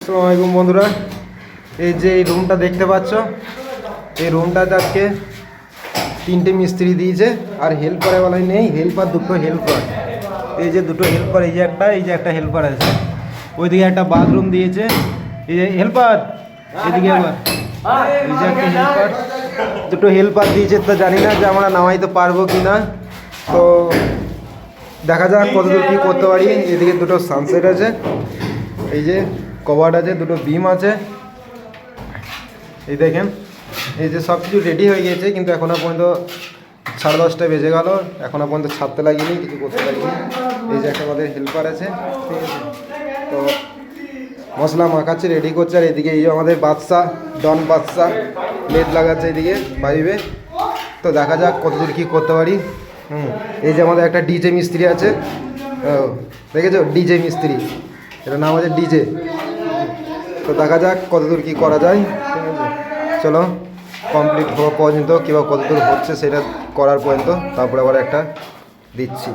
আসসালামু আলাইকুম বন্ধুরা, এই যে এই রুমটা দেখতে পাচ্ছ, এই রুমটাতে আজকে 3টে মিস্ত্রি দিয়েছে। আর হেল্পারের বেলায় নেই, হেল্পার দুটো হেল্পার, এই যে দুটো হেল্পার, এই যে একটা হেল্পার আছে। ওইদিকে একটা বাথরুম দিয়েছে, এই যে হেল্পার, এদিকে আবার এই যে একটা হেল্পার, দুটো হেল্পার দিয়েছে। তো জানি না যে আমরা নামাইতে পারবো কি না, তো দেখা যাক কতদূর কী করতে পারি। এদিকে দুটো সানসেট আছে, এই যে কভার আছে, দুটো বিম আছে, এই দেখেন। এই যে সব কিছু রেডি হয়ে গিয়েছে, কিন্তু এখনও পর্যন্ত 10:30 বেজে গেল, এখনও পর্যন্ত ছাড়তে লাগিনি, কিছু করতে লাগিনি। এই যে একটা আমাদের হেল্পার আছে, ঠিক আছে। তো মশলা মাখাচ্ছে, রেডি করছে। আর এদিকে এই যে আমাদের বাদশা, ডন বাদশা লেদ লাগাচ্ছে এদিকে পাইবে। তো দেখা যাক কতদূর কী করতে পারি। এই যে আমাদের একটা ডিজে মিস্ত্রি আছে, দেখেছো, ডিজে মিস্ত্রি, এটার নাম আছে ডিজে। তো দেখা যাক কতদূর কী করা যায়, ঠিক আছে। চলো কমপ্লিট হওয়া পর্যন্ত কিংবা কতদূর হচ্ছে সেটা করার পর্যন্ত, তারপরে আবার একটা দিচ্ছি।